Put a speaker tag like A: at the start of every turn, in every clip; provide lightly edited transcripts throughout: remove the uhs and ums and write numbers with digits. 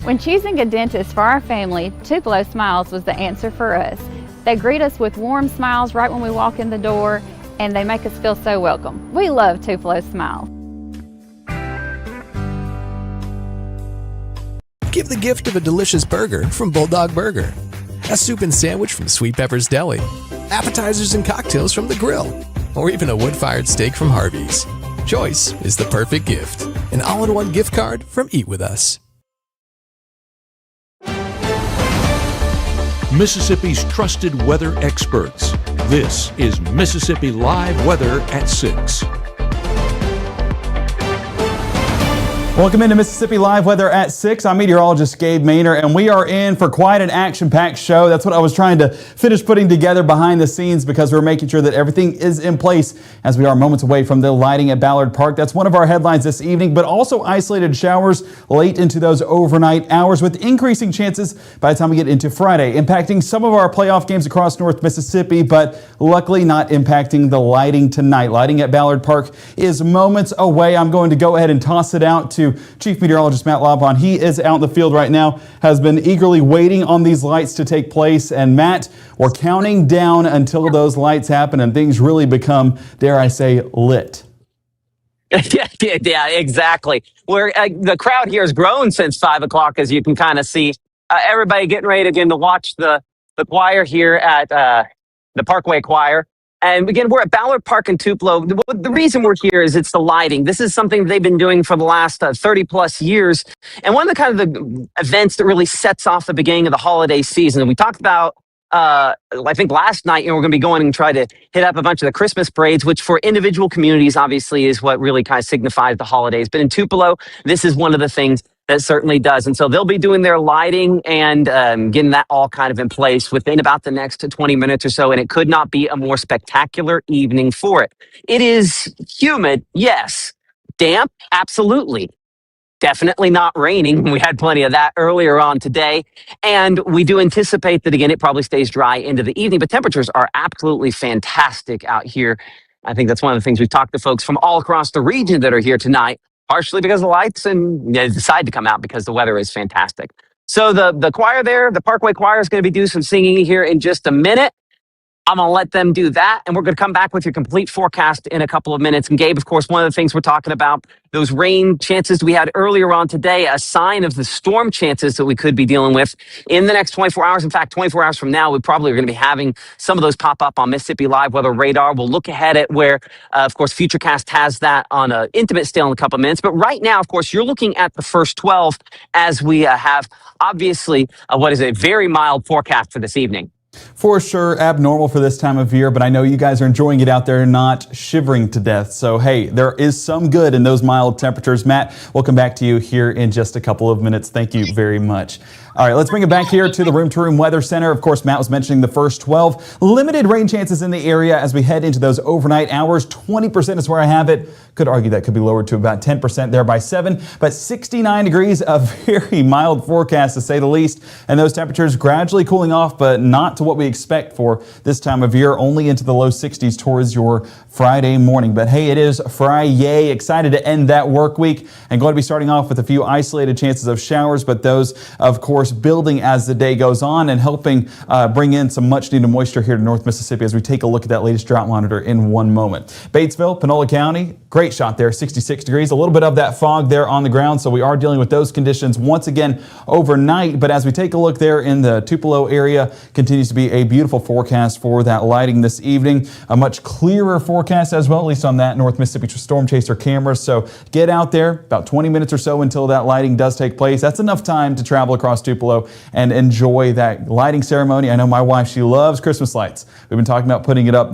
A: When choosing a dentist for our family, Tupelo Smiles was the answer for us. They greet us with warm smiles right when we walk in the door, and they make us feel so welcome. We love Tupelo Smiles.
B: Give the gift of a delicious burger from Bulldog Burger, a soup and sandwich from Sweet Pepper's Deli, appetizers and cocktails from The Grill, or even a wood-fired steak from Harvey's. Choice is the perfect gift. An all-in-one gift card from Eat With Us.
C: Mississippi's trusted weather experts. This is Mississippi Live Weather at 6.
D: Welcome into Mississippi Live Weather at 6. I'm meteorologist Gabe Maynor, and we are in for quite an action-packed show. That's what I was trying to finish putting together behind the scenes, because we're making sure that everything is in place as we are moments away from the lighting at Ballard Park. That's one of our headlines this evening, but also isolated showers late into those overnight hours with increasing chances by the time we get into Friday, impacting some of our playoff games across North Mississippi, but luckily not impacting the lighting tonight. Lighting at Ballard Park is moments away. I'm going to go ahead and toss it out to Chief Meteorologist Matt Laubon. He is out in the field right now, has been eagerly waiting on these lights to take place. And Matt, we're counting down until those lights happen and things really become, dare I say, lit.
E: Yeah, exactly. The crowd here has grown since 5 o'clock, as you can kind of see. Everybody getting ready again to watch the choir here at the Parkway Choir. And again, we're at Ballard Park in Tupelo. The reason we're here is it's the lighting. This is something they've been doing for the last 30 plus years. And one of the kind of the events that really sets off the beginning of the holiday season. We talked about, I think last night, we're going to be going and try to hit up a bunch of the Christmas parades, which for individual communities, obviously, is what really kind of signifies the holidays. But in Tupelo, this is one of the things that certainly does. And so they'll be doing their lighting and getting that all kind of in place within about the next 20 minutes or so. And it could not be a more spectacular evening for it. It is humid, yes. Damp, absolutely. Definitely not raining. We had plenty of that earlier on today. And we do anticipate that, again, it probably stays dry into the evening. But temperatures are absolutely fantastic out here. I think that's one of the things we've talked to folks from all across the region that are here tonight. Partially because of the lights, and they decide to come out because the weather is fantastic. So the choir there, the Parkway Choir, is going to be doing some singing here in just a minute. I'm going to let them do that, and we're going to come back with your complete forecast in a couple of minutes. And Gabe, of course, one of the things we're talking about, those rain chances we had earlier on today, a sign of the storm chances that we could be dealing with in the next 24 hours. In fact, 24 hours from now, we probably are going to be having some of those pop up on Mississippi Live Weather Radar. We'll look ahead at where, of course, Futurecast has that on an intimate scale in a couple of minutes. But right now, of course, you're looking at the first 12 as we have, obviously, what is a very mild forecast for this evening.
D: For sure, abnormal for this time of year, but I know you guys are enjoying it out there, not shivering to death. So, hey, there is some good in those mild temperatures. Matt, we'll come back to you here in just a couple of minutes. Thank you very much. All right, let's bring it back here to the Room to Room Weather Center. Of course, Matt was mentioning the first 12. Limited rain chances in the area as we head into those overnight hours. 20% is where I have it. Could argue that could be lowered to about 10% there by 7, but 69 degrees, a very mild forecast to say the least. And those temperatures gradually cooling off, but not to what we expect for this time of year, only into the low 60s towards your Friday morning. But hey, it is Friday. Excited to end that work week and going to be starting off with a few isolated chances of showers, but those, of course, building as the day goes on and helping bring in some much needed moisture here to North Mississippi as we take a look at that latest drought monitor in one moment. Batesville, Panola County, great shot there, 66 degrees, a little bit of that fog there on the ground. So we are dealing with those conditions once again overnight. But as we take a look there in the Tupelo area, continues to be a beautiful forecast for that lighting this evening. A much clearer forecast as well, at least on that North Mississippi Storm Chaser camera. So get out there, about 20 minutes or so until that lighting does take place. That's enough time to travel across Tupelo and enjoy that lighting ceremony. I know my wife, she loves Christmas lights. We've been talking about putting it up,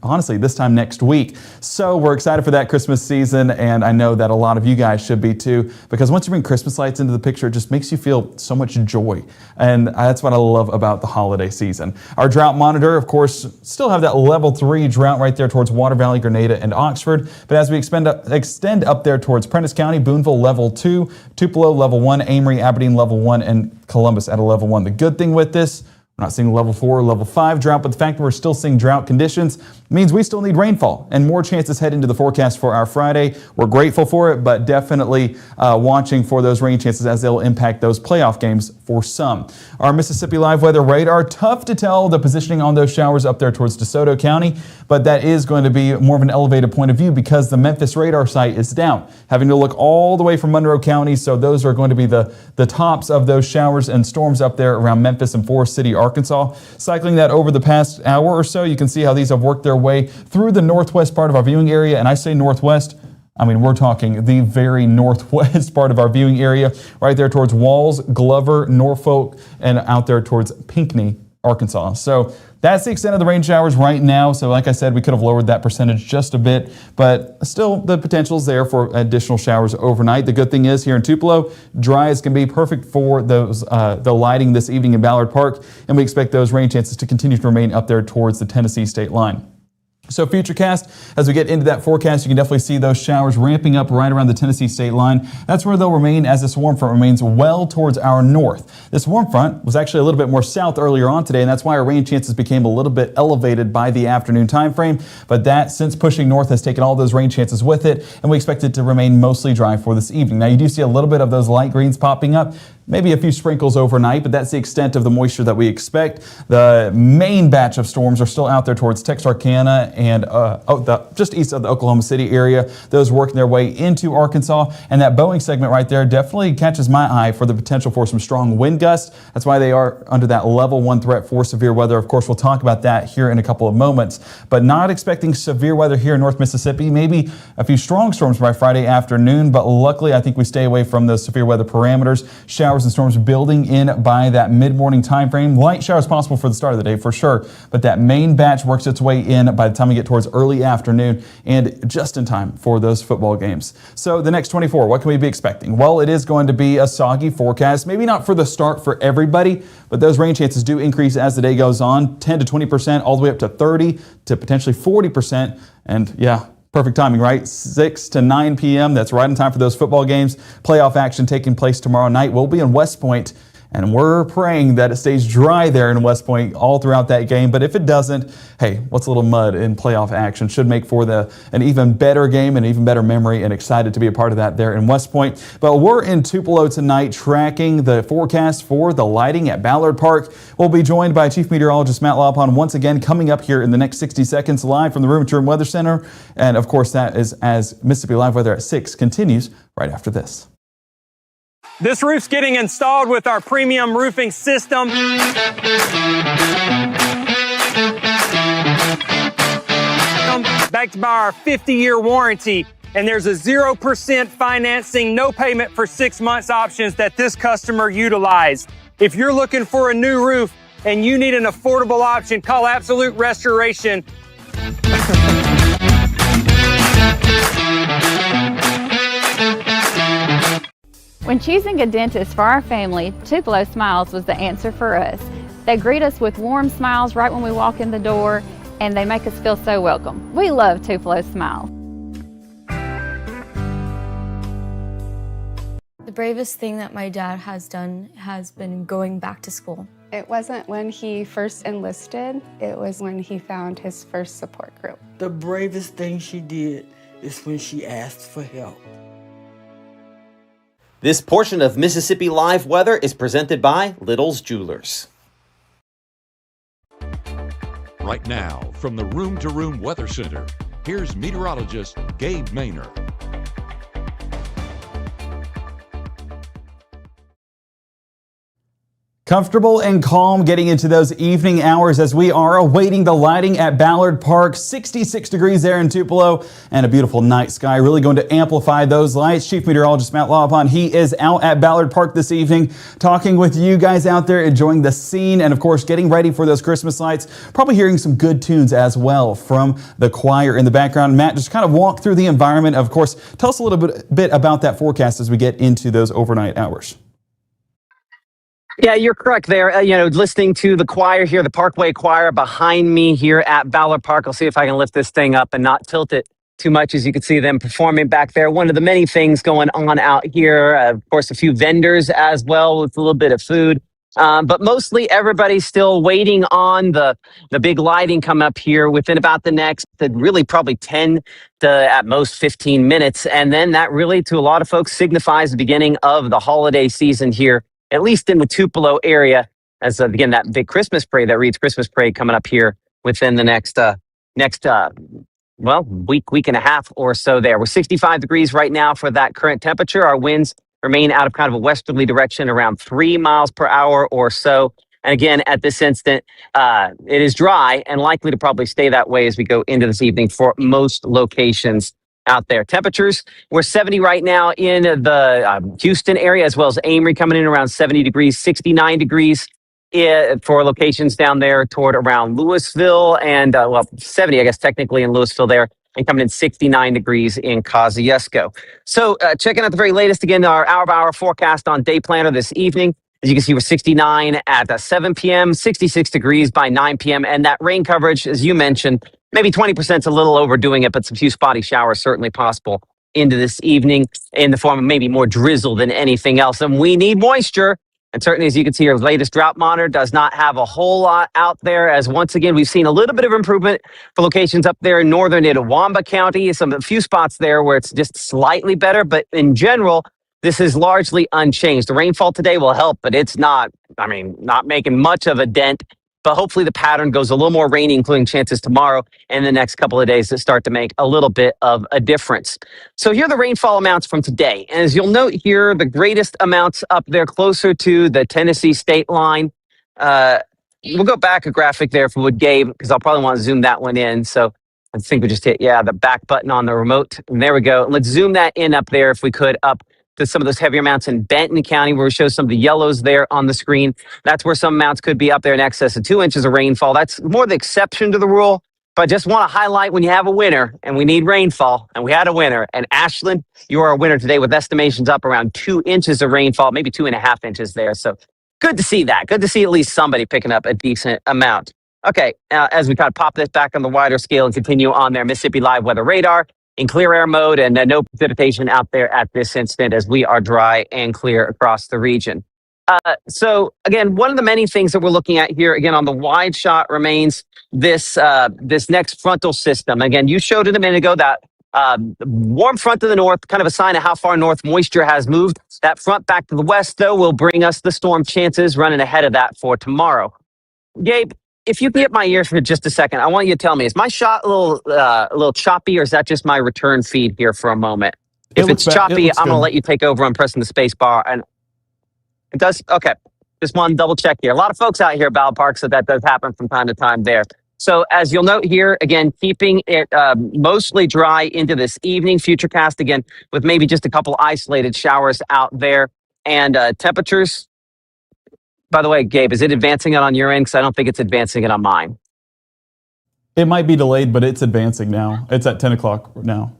D: honestly, this time next week. So we're excited for that Christmas season, and I know that a lot of you guys should be too, because once you bring Christmas lights into the picture, it just makes you feel so much joy. And that's what I love about the holiday season. Our drought monitor, of course, still have that level 3 drought right there towards Water Valley, Grenada, and Oxford. But as we extend up there towards Prentice County, Boonville level 2, Tupelo level 1, Amory, Aberdeen level 1, and Columbus at a level 1. The good thing with this, We're not seeing level 4 or level 5 drought, but the fact that we're still seeing drought conditions means we still need rainfall and more chances head into the forecast for our Friday. We're grateful for it, but definitely watching for those rain chances as they'll impact those playoff games for some. Our Mississippi Live weather radar, tough to tell the positioning on those showers up there towards DeSoto County, but that is going to be more of an elevated point of view because the Memphis radar site is down. Having to look all the way from Monroe County, so those are going to be the tops of those showers and storms up there around Memphis and Forest City, Arkansas. Cycling that over the past hour or so, you can see how these have worked their way through the northwest part of our viewing area. And I say northwest, I mean, we're talking the very northwest part of our viewing area, right there towards Walls, Glover, Norfolk, and out there towards Pinckney, Arkansas. So that's the extent of the rain showers right now. So like I said, we could have lowered that percentage just a bit, but still the potential is there for additional showers overnight. The good thing is here in Tupelo, dry is going to be perfect for those the lighting this evening in Ballard Park, and we expect those rain chances to continue to remain up there towards the Tennessee state line. So Futurecast, as we get into that forecast, you can definitely see those showers ramping up right around the Tennessee state line. That's where they'll remain as this warm front remains well towards our north. This warm front was actually a little bit more south earlier on today, and that's why our rain chances became a little bit elevated by the afternoon time frame. But that, since pushing north, has taken all those rain chances with it, and we expect it to remain mostly dry for this evening. Now, you do see a little bit of those light greens popping up. Maybe a few sprinkles overnight, but that's the extent of the moisture that we expect. The main batch of storms are still out there towards Texarkana and just east of the Oklahoma City area. Those working their way into Arkansas. And that Boeing segment right there definitely catches my eye for the potential for some strong wind gusts. That's why they are under that level 1 threat for severe weather. Of course, we'll talk about that here in a couple of moments, but not expecting severe weather here in North Mississippi. Maybe a few strong storms by Friday afternoon, but luckily I think we stay away from those severe weather parameters. Showers and storms building in by that mid-morning time frame. Light showers possible for the start of the day for sure, but that main batch works its way in by the time we get towards early afternoon and just in time for those football games. So the next 24, what can we be expecting? Well, it is going to be a soggy forecast, maybe not for the start for everybody, but those rain chances do increase as the day goes on, 10 to 20%, all the way up to 30 to potentially 40%. And yeah, perfect timing, right? 6 to 9 p.m. That's right in time for those football games. Playoff action taking place tomorrow night. We'll be in West Point, and we're praying that it stays dry there in West Point all throughout that game. But if it doesn't, hey, what's a little mud in playoff action? Should make for an even better game and even better memory, and excited to be a part of that there in West Point. But we're in Tupelo tonight tracking the forecast for the lighting at Ballard Park. We'll be joined by Chief Meteorologist Matt Laupon once again coming up here in the next 60 seconds live from the Room to Room Weather Center. And of course, that is as Mississippi Live Weather at 6 continues right after this.
F: This roof's getting installed with our premium roofing system. Backed by our 50-year warranty. And there's a 0% financing, no payment for 6 months options that this customer utilized. If you're looking for a new roof and you need an affordable option, call Absolute Restoration.
A: When choosing a dentist for our family, Tupelo Smiles was the answer for us. They greet us with warm smiles right when we walk in the door, and they make us feel so welcome. We love Tupelo Smiles.
G: The bravest thing that my dad has done has been going back to school.
H: It wasn't when he first enlisted, it was when he found his first support group.
I: The bravest thing she did is when she asked for help.
J: This portion of Mississippi Live Weather is presented by Little's Jewelers.
C: Right now, from the Room to Room Weather Center, here's meteorologist Gabe Maynor.
D: Comfortable and calm getting into those evening hours as we are awaiting the lighting at Ballard Park. 66 degrees there in Tupelo and a beautiful night sky really going to amplify those lights. Chief Meteorologist Matt Laupon, he is out at Ballard Park this evening talking with you guys out there, enjoying the scene and of course getting ready for those Christmas lights. Probably hearing some good tunes as well from the choir in the background. Matt, just kind of walk through the environment. Of course, tell us a little bit about that forecast as we get into those overnight hours.
E: Yeah, you're correct there. Listening to the choir here, the Parkway Choir behind me here at Ballard Park. I'll see if I can lift this thing up and not tilt it too much as you can see them performing back there. One of the many things going on out here. Of course, a few vendors as well with a little bit of food. But mostly everybody's still waiting on the big lighting come up here within about the next, really probably 10 to at most 15 minutes. And then that really, to a lot of folks, signifies the beginning of the holiday season here, at least in the Tupelo area, as again, that big Christmas parade, that Reed's Christmas parade coming up here within the next week and a half or so there. We're 65 degrees right now for that current temperature. Our winds remain out of kind of a westerly direction around 3 miles per hour or so. And again, at this instant, it is dry and likely to probably stay that way as we go into this evening for most locations out there. Temperatures, we're 70 right now in the Houston area, as well as Amory coming in around 70 degrees, 69 degrees for locations down there toward around Louisville and 70, I guess, technically in Louisville there, and coming in 69 degrees in Kosciuszko. So checking out the very latest, again, our hour-by-hour forecast on Day Planner this evening. As you can see, we're 69 at 7 p.m., 66 degrees by 9 p.m., and that rain coverage, as you mentioned, maybe 20% is a little overdoing it, but some few spotty showers certainly possible into this evening in the form of maybe more drizzle than anything else. And we need moisture. And certainly, as you can see, our latest drought monitor does not have a whole lot out there, as once again, we've seen a little bit of improvement for locations up there in northern Itawamba County. A few spots there where it's just slightly better, but in general, this is largely unchanged. The rainfall today will help, but it's not making much of a dent. But hopefully the pattern goes a little more rainy, including chances tomorrow and the next couple of days that start to make a little bit of a difference. So here are the rainfall amounts from today. And as you'll note here, the greatest amounts up there closer to the Tennessee state line. We'll go back a graphic there for what Gabe, because I'll probably want to zoom that one in. So I think we just hit, the back button on the remote. And there we go. Let's zoom that in up there if we could, up to some of those heavier amounts in Benton County, where we show some of the yellows there on the screen. That's where some amounts could be up there in excess of 2 inches of rainfall. That's more the exception to the rule. But I just want to highlight when you have a winter and we need rainfall, and we had a winter. And Ashland, you are a winner today with estimations up around 2 inches of rainfall, maybe 2.5 inches there. So good to see that. Good to see at least somebody picking up a decent amount. Okay, as we kind of pop this back on the wider scale and continue on their Mississippi Live Weather Radar, in clear air mode, and no precipitation out there at this instant as we are dry and clear across the region. So again, one of the many things that we're looking at here, again, on the wide shot remains this next frontal system. Again, you showed it a minute ago, that warm front to the north, kind of a sign of how far north moisture has moved. That front back to the west, though, will bring us the storm chances running ahead of that for tomorrow. Gabe, if you can get my ear for just a second, I want you to tell me, is my shot a little choppy, or is that just my return feed here for a moment? If it's choppy, I'm going to let you take over. I'm pressing the space bar. And it does? Okay. Just want to double check here. A lot of folks out here at Ballard Park, so that does happen from time to time there. So as you'll note here, again, keeping it mostly dry into this evening. Futurecast, again, with maybe just a couple isolated showers out there. And temperatures, by the way, Gabe, is it advancing it on your end? Because I don't think it's advancing it on mine.
D: It might be delayed, but it's advancing now. It's at 10 o'clock now.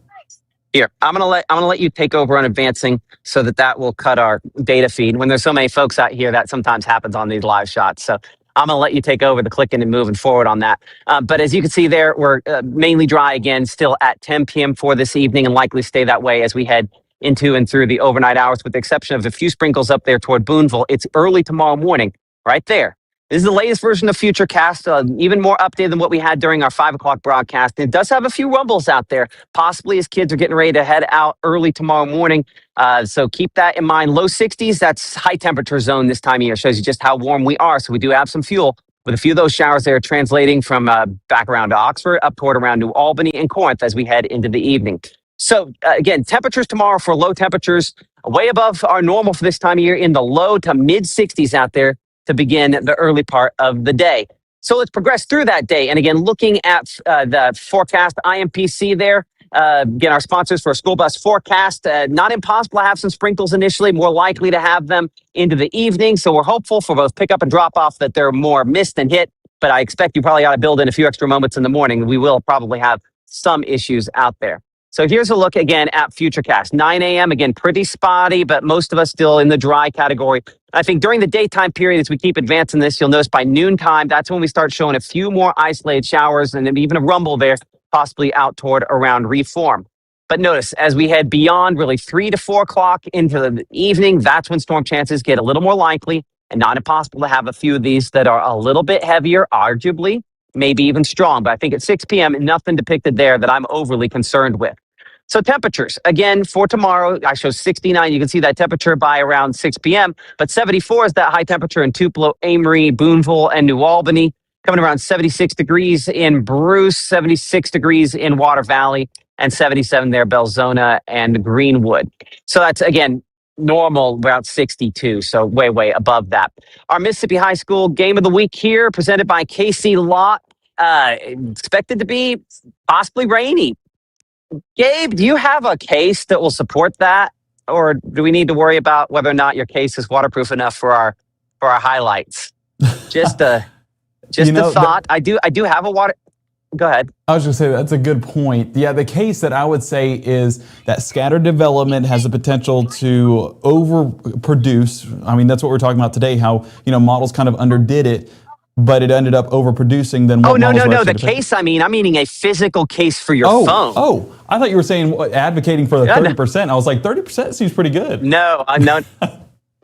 E: Here, I'm gonna let you take over on advancing, so that will cut our data feed. When there's so many folks out here, that sometimes happens on these live shots. So I'm gonna let you take over the clicking and moving forward on that. But as you can see there, we're mainly dry again, still at 10 p.m. for this evening, and likely stay that way as we head into and through the overnight hours, with the exception of a few sprinkles up there toward Boonville. It's early tomorrow morning, right there. This is the latest version of Futurecast, even more updated than what we had during our 5 o'clock broadcast. It does have a few rumbles out there, possibly as kids are getting ready to head out early tomorrow morning. So keep that in mind. Low 60s, that's high temperature zone this time of year. Shows you just how warm we are. So we do have some fuel, with a few of those showers there translating from back around to Oxford, up toward around New Albany and Corinth as we head into the evening. So again, temperatures tomorrow for low temperatures way above our normal for this time of year, in the low to mid 60s out there to begin the early part of the day. So let's progress through that day. And again, looking at the forecast, IMPC there, again, our sponsors for a school bus forecast, not impossible to have some sprinkles initially, more likely to have them into the evening. So we're hopeful for both pickup and drop off that they're more missed than hit, but I expect you probably ought to build in a few extra moments in the morning. We will probably have some issues out there. So here's a look again at Futurecast. 9 a.m., again, pretty spotty, but most of us still in the dry category. I think during the daytime period, as we keep advancing this, you'll notice by noontime, that's when we start showing a few more isolated showers, and then even a rumble there, possibly out toward around Reform. But notice, as we head beyond really 3 to 4 o'clock into the evening, that's when storm chances get a little more likely. and not impossible to have a few of these that are a little bit heavier, arguably, maybe even strong. But I think at 6 p.m., nothing depicted there that I'm overly concerned with. So temperatures, again, for tomorrow, I show 69. You can see that temperature by around 6 p.m., but 74 is that high temperature in Tupelo, Amory, Boonville, and New Albany. Coming around 76 degrees in Bruce, 76 degrees in Water Valley, and 77 there, Belzona and Greenwood. So that's, again, normal, about 62, so way, way above that. Our Mississippi High School game of the week here, presented by Casey Lott, expected to be possibly rainy. Gabe, do you have a case that will support that? Or do we need to worry about whether or not your case is waterproof enough for our highlights? Just a thought. I do have a water. Go ahead.
D: I was going to say that's a good point. Yeah, the case that I would say is that scattered development has the potential to overproduce. I mean, that's what we're talking about today. How models kind of underdid it, but it ended up overproducing than what models were
E: no.
D: actually
E: The
D: depicting.
E: case. I'm meaning a physical case for your phone.
D: Oh, I thought you were saying advocating for the 30%. I was like, 30% seems pretty good.
E: No, 30%.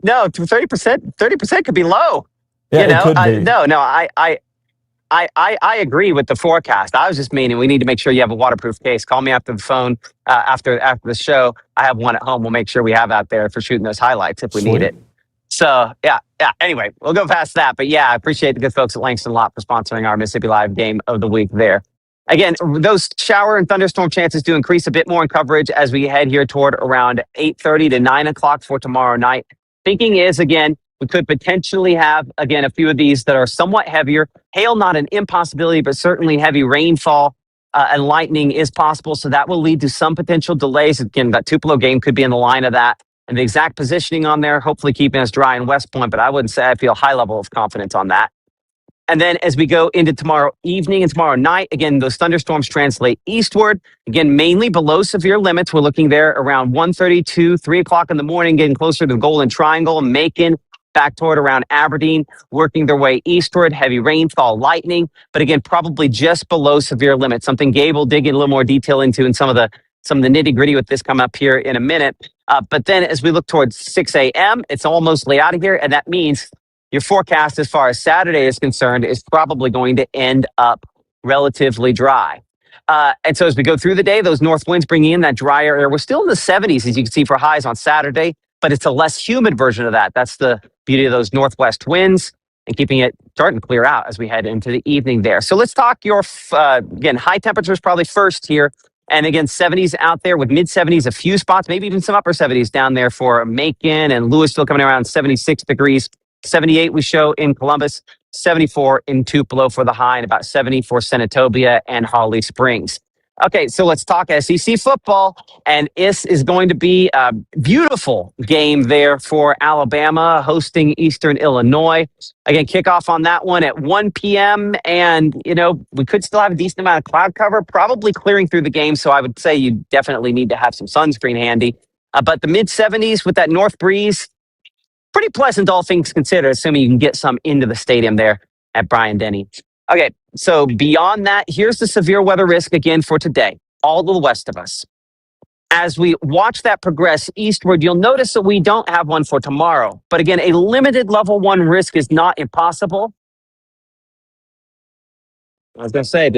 E: 30% could be low.
D: Yeah, it could be.
E: I agree with the forecast. I was just meaning we need to make sure you have a waterproof case. Call me after the phone after the show. I have one at home. We'll make sure we have out there for shooting those highlights if we need it. So yeah. Anyway, we'll go past that. But yeah, I appreciate the good folks at Langston Lott for sponsoring our Mississippi Live game of the week there. Again, those shower and thunderstorm chances do increase a bit more in coverage as we head here toward around 8:30 to 9 o'clock for tomorrow night. Thinking is, again, we could potentially have, again, a few of these that are somewhat heavier. Hail, not an impossibility, but certainly heavy rainfall and lightning is possible. So that will lead to some potential delays. Again, that Tupelo game could be in the line of that. And the exact positioning on there, hopefully keeping us dry in West Point, but I wouldn't say I feel a high level of confidence on that. And then as we go into tomorrow evening and tomorrow night, again, those thunderstorms translate eastward. Again, mainly below severe limits. We're looking there around 1:32, 3 o'clock in the morning, getting closer to the Golden Triangle, Macon, back toward around Aberdeen, working their way eastward, heavy rainfall, lightning, but again, probably just below severe limits, something Gabe will dig in a little more detail into in some of the nitty gritty with this come up here in a minute. But then as we look towards 6 a.m., it's almost late out of here, and that means your forecast as far as Saturday is concerned is probably going to end up relatively dry. And so as we go through the day, those north winds bringing in that drier air. We're still in the 70s, as you can see, for highs on Saturday, but it's a less humid version of that. That's the beauty of those northwest winds and keeping it starting to clear out as we head into the evening there. So let's talk your, again, high temperatures probably first here. And again, 70s out there with mid 70s, a few spots, maybe even some upper 70s down there for Macon and Louisville coming around 76 degrees. 78 we show in Columbus, 74 in Tupelo for the high, and about 70 for Senatobia and Holly Springs. Okay, so let's talk SEC football, and this is going to be a beautiful game there for Alabama hosting Eastern Illinois. Again, kickoff on that one at 1 p.m., and, we could still have a decent amount of cloud cover, probably clearing through the game, so I would say you definitely need to have some sunscreen handy. But the mid-70s with that north breeze, pretty pleasant, all things considered, assuming you can get some into the stadium there at Bryant-Denny. Okay, so beyond that, here's the severe weather risk again for today, all to the west of us. As we watch that progress eastward, you'll notice that we don't have one for tomorrow. But again, a limited level 1 risk is not impossible. I was going to say,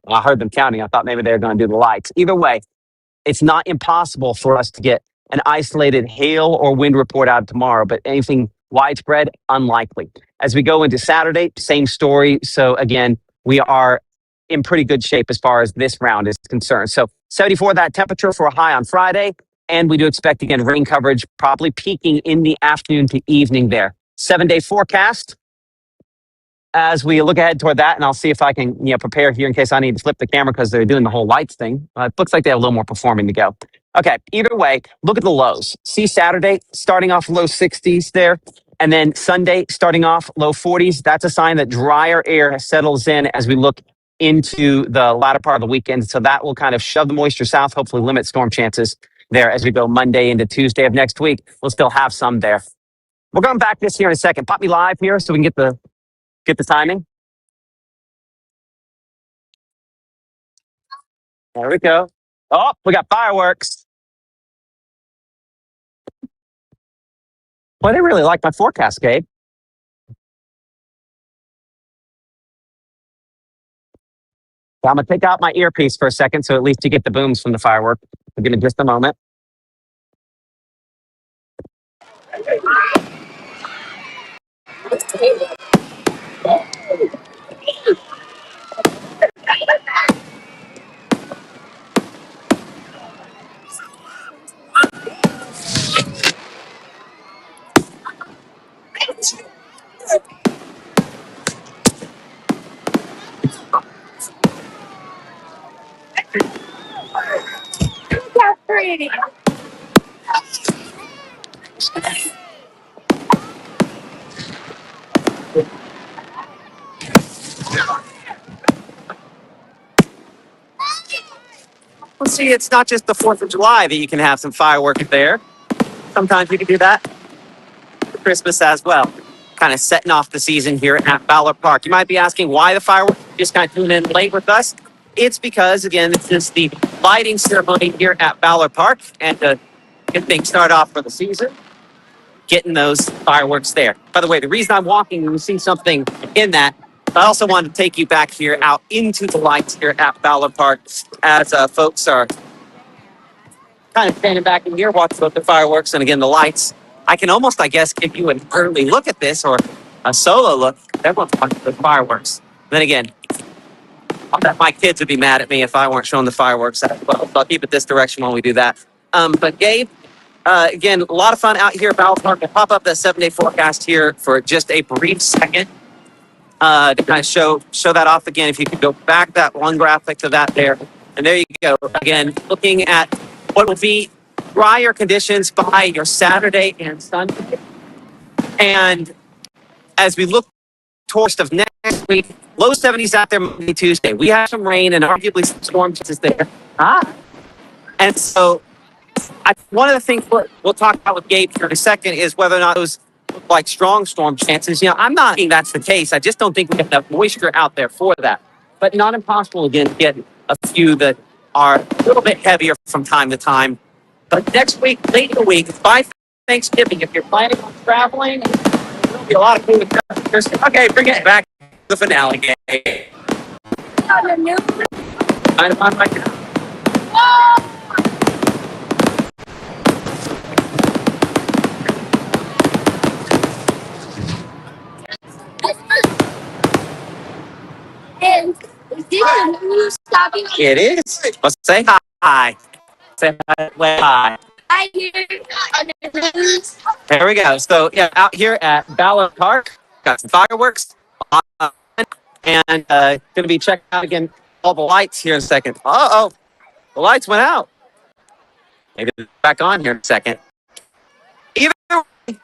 E: I heard them counting. I thought maybe they were going to do the lights. Either way, it's not impossible for us to get an isolated hail or wind report out tomorrow, but anything widespread, unlikely. As we go into Saturday, same story. So again, we are in pretty good shape as far as this round is concerned. So 74, that temperature for a high on Friday. And we do expect, again, rain coverage probably peaking in the afternoon to evening there. 7-day forecast. As we look ahead toward that, and I'll see if I can prepare here in case I need to flip the camera because they're doing the whole lights thing. It looks like they have a little more performing to go. Okay, either way, look at the lows. See Saturday starting off low 60s there, and then Sunday starting off low 40s. That's a sign that drier air settles in as we look into the latter part of the weekend. So that will kind of shove the moisture south, hopefully limit storm chances there as we go Monday into Tuesday of next week. We'll still have some there. We're going back this here in a second. Pop me live here so we can get the timing. There we go. Oh, we got fireworks. Well, they really like my forecast, Gabe. I'm going to take out my earpiece for a second so at least you get the booms from the firework. Give me just a moment. Well, see, it's not just the 4th of July that you can have some fireworks there. Sometimes you can do that for Christmas as well. Kind of setting off the season here at Ballard Park. You might be asking why the fireworks. Just kind of tune in late with us. It's because, again, this is the lighting ceremony here at Ballard Park. And to get things started off for the season, getting those fireworks there. By the way, the reason I'm walking, you see something in that, I also wanted to take you back here out into the lights here at Ballard Park as folks are kind of standing back in here watching the fireworks and, again, the lights. I can almost, I guess, give you an early look at this or a solo look. Everyone's watching the fireworks. Then again, I bet my kids would be mad at me if I weren't showing the fireworks as well. So I'll keep it this direction when we do that. But Gabe, again, a lot of fun out here at Ballard Park. We'll pop up that 7-day forecast here for just a brief second to kind of show that off again. If you could go back that one graphic to that there. And there you go. Again, looking at what will be drier conditions by your Saturday and Sunday. And as we look towards of next week, low 70s out there Monday, Tuesday. We have some rain and arguably some storm chances there. And so one of the things we'll talk about with Gabe here in a second is whether or not those look like strong storm chances. You know, I'm not saying that's the case. I just don't think we have enough moisture out there for that. But not impossible, again, to get a few that are a little bit heavier from time to time. But next week, late in the week, by Thanksgiving, if you're planning on traveling, there'll be a lot of food. Okay, bring it back to the finale game. It is. Let's say hi. Say hi. Hi here on the news. There we go. So yeah, out here at Ballard Park, got some fireworks, and going to be checking out again all the lights here in a second. The lights went out. Maybe they're back on here in a second. Either way,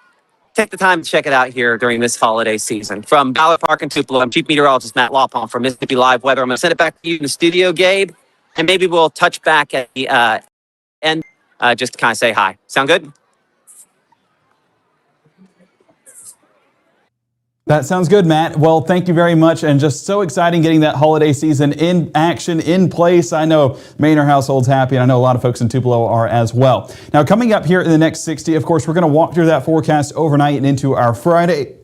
E: take the time to check it out here during this holiday season. From Ballard Park and Tupelo, I'm Chief Meteorologist Matt Lawpalm from Mississippi Live Weather. I'm going to send it back to you in the studio, Gabe, and maybe we'll touch back at the end just to kind of say hi. Sound good?
D: That sounds good, Matt. Well, thank you very much. And just so exciting getting that holiday season in action, in place. I know Mainer household's happy, and I know a lot of folks in Tupelo are as well. Now, coming up here in the next 60, of course, we're going to walk through that forecast overnight and into our Friday.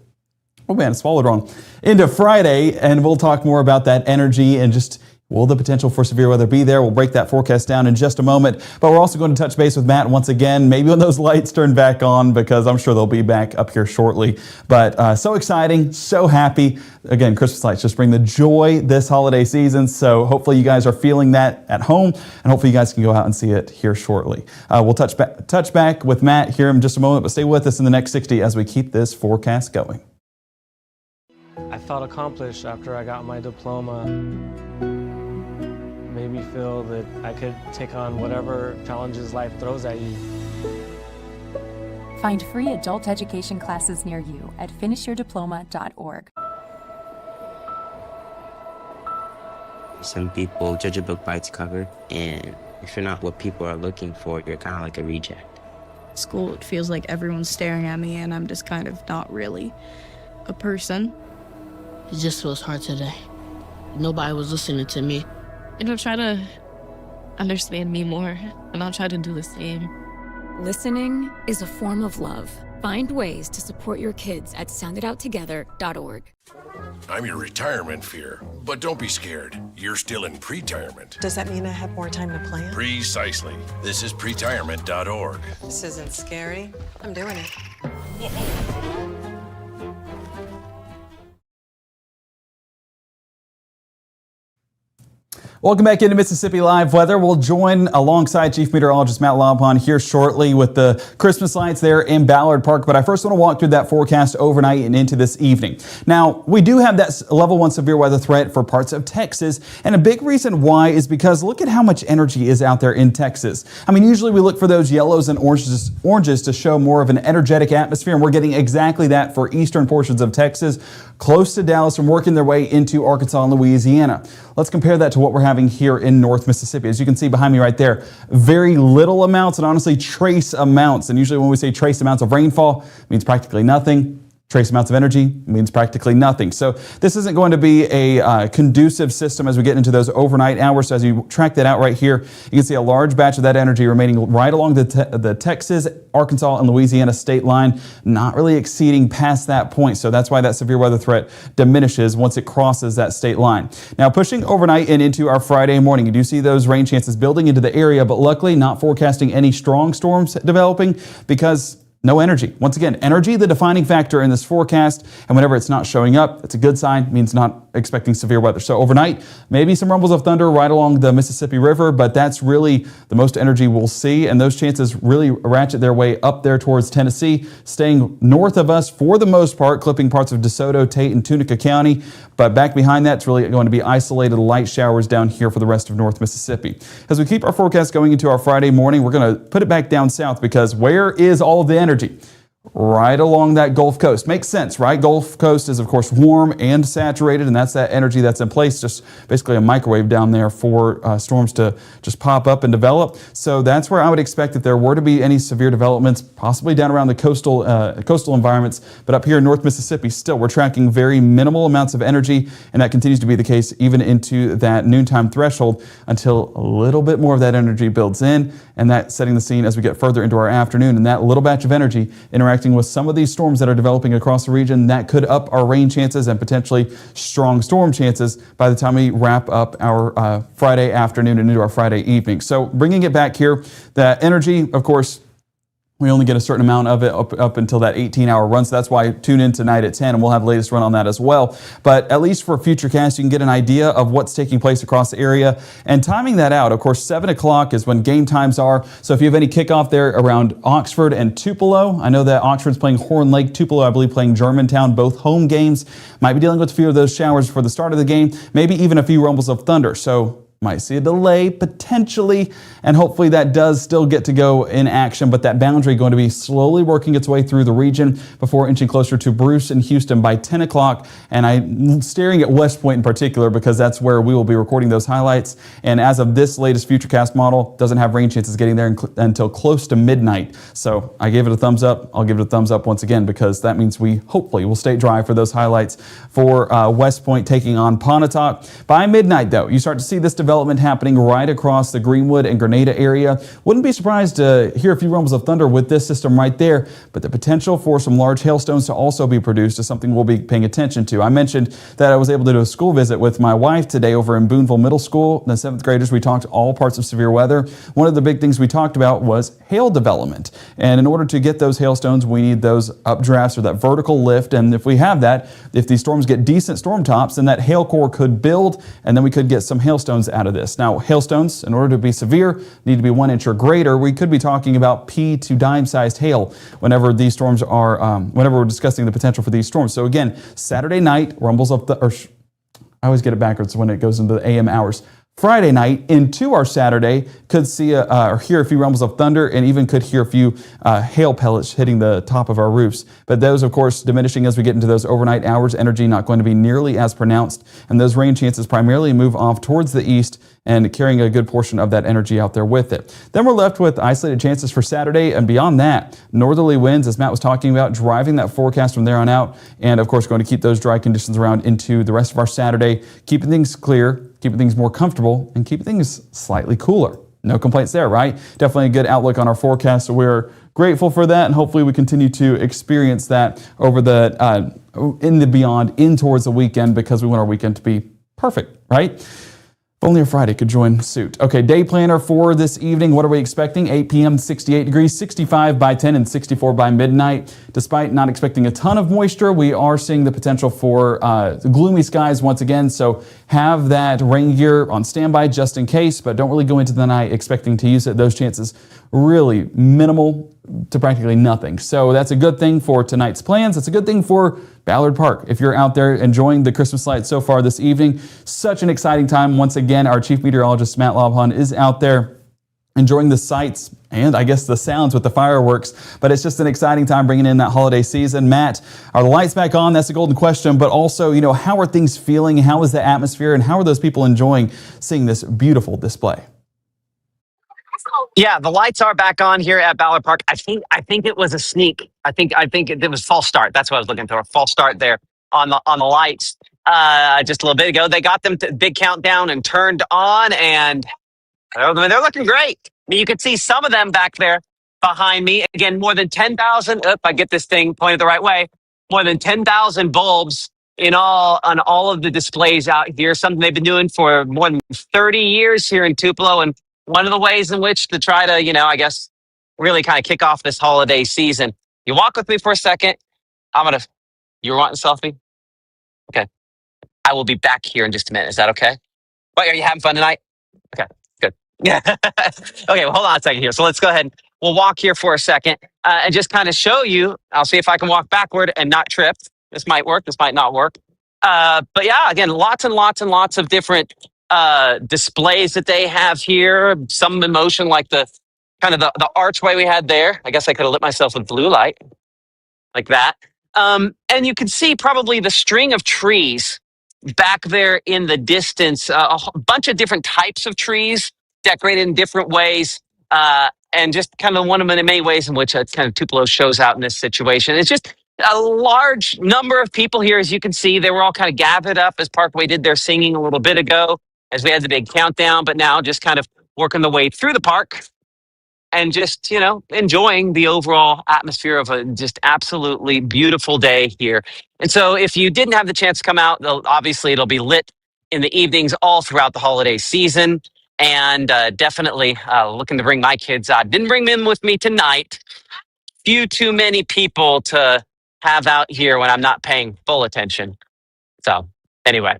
D: Oh, man, I swallowed wrong. Into Friday, and we'll talk more about that energy and just will the potential for severe weather be there? We'll break that forecast down in just a moment. But we're also going to touch base with Matt once again, maybe when those lights turn back on, because I'm sure they'll be back up here shortly. But so exciting, so happy. Again, Christmas lights just bring the joy this holiday season. So hopefully you guys are feeling that at home, and hopefully you guys can go out and see it here shortly. We'll touch back with Matt here in just a moment, but stay with us in the next 60 as we keep this forecast going.
K: I felt accomplished after I got my diploma. Made me feel that I could take on whatever challenges life throws at you.
L: Find free adult education classes near you at finishyourdiploma.org.
M: Some people judge a book by its cover, and if you're not what people are looking for, you're kind of like a reject.
N: School, it feels like everyone's staring at me and I'm just kind of not really a person.
O: It just feels hard today. Nobody was listening to me.
P: And I'll try to understand me more, and I'll try to do the same.
L: Listening is a form of love.
P: Find ways to support your kids at sounditouttogether.org.
Q: I'm your retirement fear, but don't be scared. You're still in pre-retirement.
R: Does that mean I have more time to plan?
Q: Precisely. This is pretirement.org.
R: This isn't scary. I'm doing it.
D: Welcome back into Mississippi Live Weather. We'll join alongside Chief Meteorologist Matt Laupon here shortly with the Christmas lights there in Ballard Park. But I first want to walk through that forecast overnight and into this evening. Now, we do have that level 1 severe weather threat for parts of Texas. And a big reason why is because look at how much energy is out there in Texas. I mean, usually we look for those yellows and oranges to show more of an energetic atmosphere. And we're getting exactly that for eastern portions of Texas, close to Dallas and working their way into Arkansas and Louisiana. Let's compare that to what we're having here in North Mississippi. As you can see behind me right there, very little amounts and honestly trace amounts. And usually when we say trace amounts of rainfall, it means practically nothing. Trace amounts of energy means practically nothing. So this isn't going to be a conducive system as we get into those overnight hours. So as you track that out right here, you can see a large batch of that energy remaining right along the Texas, Arkansas, and Louisiana state line, not really exceeding past that point. So that's why that severe weather threat diminishes once it crosses that state line. Now pushing overnight and into our Friday morning, you do see those rain chances building into the area, but luckily not forecasting any strong storms developing because no energy. Once again, energy, the defining factor in this forecast, and whenever it's not showing up, it's a good sign, means not expecting severe weather. So overnight, maybe some rumbles of thunder right along the Mississippi River, but that's really the most energy we'll see, and those chances really ratchet their way up there towards Tennessee, staying north of us for the most part, clipping parts of DeSoto, Tate, and Tunica County, but back behind that, it's really going to be isolated light showers down here for the rest of North Mississippi. As we keep our forecast going into our Friday morning, we're going to put it back down south because where is all of the energy? Right along that Gulf Coast. Makes sense, right? Gulf Coast is, of course, warm and saturated, and that's that energy that's in place, just basically a microwave down there for storms to just pop up and develop. So that's where I would expect if there were to be any severe developments, possibly down around the coastal environments. But up here in North Mississippi, still, we're tracking very minimal amounts of energy, and that continues to be the case even into that noontime threshold until a little bit more of that energy builds in, and that's setting the scene as we get further into our afternoon. And that little batch of energy interacting with some of these storms that are developing across the region, that could up our rain chances and potentially strong storm chances by the time we wrap up our Friday afternoon and into our Friday evening. So bringing it back here, that energy, of course, we only get a certain amount of it up until that 18-hour run, so that's why tune in tonight at 10, and we'll have the latest run on that as well. But at least for future casts, you can get an idea of what's taking place across the area. And timing that out, of course, 7 o'clock is when game times are. So if you have any kickoff there around Oxford and Tupelo, I know that Oxford's playing Horn Lake, Tupelo, I believe, playing Germantown, both home games. Might be dealing with a few of those showers for the start of the game, maybe even a few rumbles of thunder. So might see a delay potentially, and hopefully that does still get to go in action, but that boundary going to be slowly working its way through the region before inching closer to Bruce and Houston by 10 o'clock. And I'm staring at West Point in particular because that's where we will be recording those highlights. And as of this latest Futurecast model, doesn't have rain chances getting there until close to midnight. So I gave it a thumbs up. I'll give it a thumbs up once again because that means we hopefully will stay dry for those highlights for West Point taking on Pontotoc. By midnight though, you start to see this development happening right across the Greenwood and Grenada area. Wouldn't be surprised to hear a few rumbles of thunder with this system right there, but the potential for some large hailstones to also be produced is something we'll be paying attention to. I mentioned that I was able to do a school visit with my wife today over in Boonville Middle School. The 7th graders, we talked all parts of severe weather. One of the big things we talked about was hail development. And in order to get those hailstones, we need those updrafts or that vertical lift. And if we have that, if these storms get decent storm tops, then that hail core could build, and then we could get some hailstones out of this. Now, hailstones, in order to be severe, need to be 1 inch or greater. We could be talking about pea to dime-sized hail whenever these storms are, whenever we're discussing the potential for these storms. So again, Saturday night, rumbles of the, I always get it backwards when it goes into the AM hours. Friday night into our Saturday, could see or hear a few rumbles of thunder and even could hear a few hail pellets hitting the top of our roofs. But those, of course, diminishing as we get into those overnight hours. Energy not going to be nearly as pronounced, and those rain chances primarily move off towards the east and carrying a good portion of that energy out there with it. Then we're left with isolated chances for Saturday, and beyond that, northerly winds, as Matt was talking about, driving that forecast from there on out, and of course going to keep those dry conditions around into the rest of our Saturday, keeping things clear, keeping things more comfortable, and keeping things slightly cooler. No complaints there, right? Definitely a good outlook on our forecast. So we're grateful for that, and hopefully we continue to experience that over the in the beyond, in towards the weekend, because we want our weekend to be perfect, right? If only a Friday could join suit. Okay, day planner for this evening. What are we expecting? 8 p.m., 68 degrees, 65 by 10, and 64 by midnight. Despite not expecting a ton of moisture, we are seeing the potential for gloomy skies once again. So have that rain gear on standby just in case, but don't really go into the night expecting to use it. Those chances really minimal to practically nothing. So that's a good thing for tonight's plans. It's a good thing for Ballard Park. If you're out there enjoying the Christmas lights so far this evening, such an exciting time. Once again, our chief meteorologist, Matt Lobhan, is out there enjoying the sights and I guess the sounds with the fireworks, but it's just an exciting time bringing in that holiday season. Matt, are the lights back on? That's the golden question, but also, you know, how are things feeling? How is the atmosphere, and how are those people enjoying seeing this beautiful display?
E: Yeah, the lights are back on here at Ballard Park. I think it was a sneak. I think it was false start. That's what I was looking for. A false start there on the lights. Just a little bit ago, they got them to big countdown and turned on, and they're looking great. I mean, you can see some of them back there behind me. Again, more than 10,000. If I get this thing pointed the right way, more than 10,000 bulbs in all on all of the displays out here. Something they've been doing for more than 30 years here in Tupelo, and one of the ways in which to try to, you know, I guess, really kind of kick off this holiday season. You walk with me for a second. You're wanting a selfie? Okay. I will be back here in just a minute. Is that okay? Wait, are you having fun tonight? Okay, good. Yeah. Okay, well, hold on a second here. So let's go ahead. We'll walk here for a second and just kind of show you. I'll see if I can walk backward and not trip. This might work. This might not work. But yeah, again, lots and lots and lots of different displays that they have here. Some in motion, like the kind of the archway we had there. I guess I could have lit myself with blue light like that. And you can see probably the string of trees back there in the distance. A bunch of different types of trees decorated in different ways. And just kind of one of the many ways in which kind of Tupelo shows out in this situation. It's just a large number of people here, as you can see. They were all kind of gathered up as Parkway did their singing a little bit ago, as we had the big countdown, but now just kind of working the way through the park and just, you know, enjoying the overall atmosphere of a just absolutely beautiful day here. And so if you didn't have the chance to come out, obviously it'll be lit in the evenings all throughout the holiday season. And definitely looking to bring my kids out. Didn't bring them with me tonight. Few too many people to have out here when I'm not paying full attention. So anyway.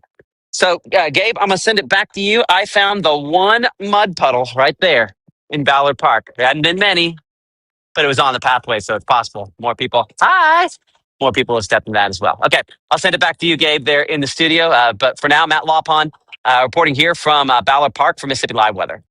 E: So, Gabe, I'm going to send it back to you. I found the one mud puddle right there in Ballard Park. There hadn't been many, but it was on the pathway, so it's possible. More people have stepped in that as well. Okay, I'll send it back to you, Gabe, there in the studio. But for now, Matt Lawpon reporting here from Ballard Park for Mississippi Live Weather.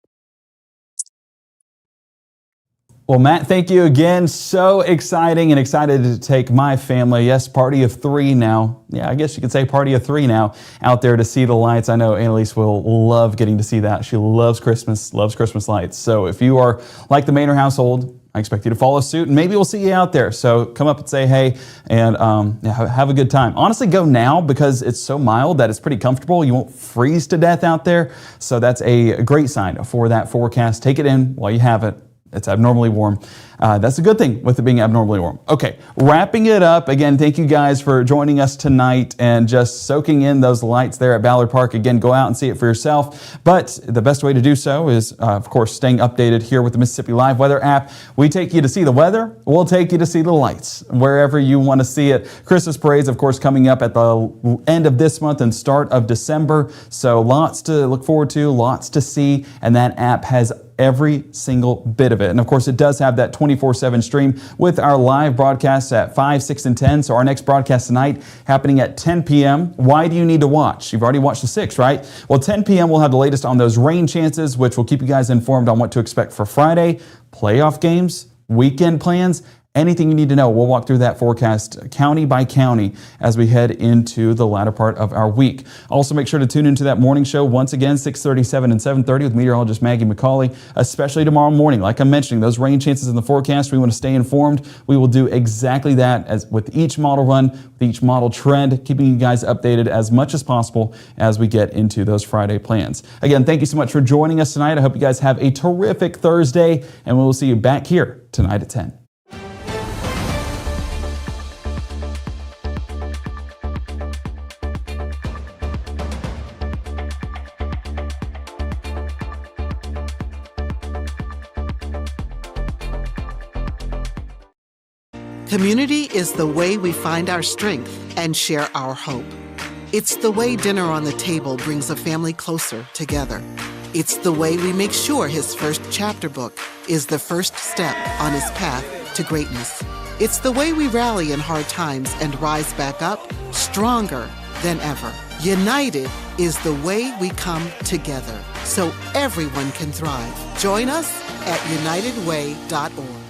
D: Well, Matt, thank you again. So exciting, and excited to take my family, yes, party of three now. Yeah, I guess you could say party of three now, out there to see the lights. I know Annalise will love getting to see that. She loves Christmas lights. So if you are like the Maynard household, I expect you to follow suit, and maybe we'll see you out there. So come up and say hey, and have a good time. Honestly, go now because it's so mild that it's pretty comfortable. You won't freeze to death out there. So that's a great sign for that forecast. Take it in while you have it. It's abnormally warm. That's a good thing with it being abnormally warm. Okay, wrapping it up. Again, thank you guys for joining us tonight and just soaking in those lights there at Ballard Park. Again, go out and see it for yourself. But the best way to do so is, of course, staying updated here with the Mississippi Live Weather app. We take you to see the weather. We'll take you to see the lights wherever you want to see it. Christmas parades, of course, coming up at the end of this month and start of December. So lots to look forward to, lots to see, and that app has every single bit of it. And of course, it does have that 24/7 stream with our live broadcasts at 5, 6, and 10. So our next broadcast tonight happening at 10 p.m. Why do you need to watch? You've already watched the 6, right? Well, 10 p.m. we'll have the latest on those rain chances, which will keep you guys informed on what to expect for Friday, playoff games, weekend plans, anything you need to know. We'll walk through that forecast county by county as we head into the latter part of our week. Also, make sure to tune into that morning show once again, 6:37 and 7:30 with meteorologist Maggie McCauley, especially tomorrow morning. Like I'm mentioning, those rain chances in the forecast, we want to stay informed. We will do exactly that as with each model run, with each model trend, keeping you guys updated as much as possible as we get into those Friday plans. Again, thank you so much for joining us tonight. I hope you guys have a terrific Thursday, and we will see you back here tonight at 10.
S: Community is the way we find our strength and share our hope. It's the way dinner on the table brings a family closer together. It's the way we make sure his first chapter book is the first step on his path to greatness. It's the way we rally in hard times and rise back up stronger than ever. United is the way we come together so everyone can thrive. Join us at unitedway.org.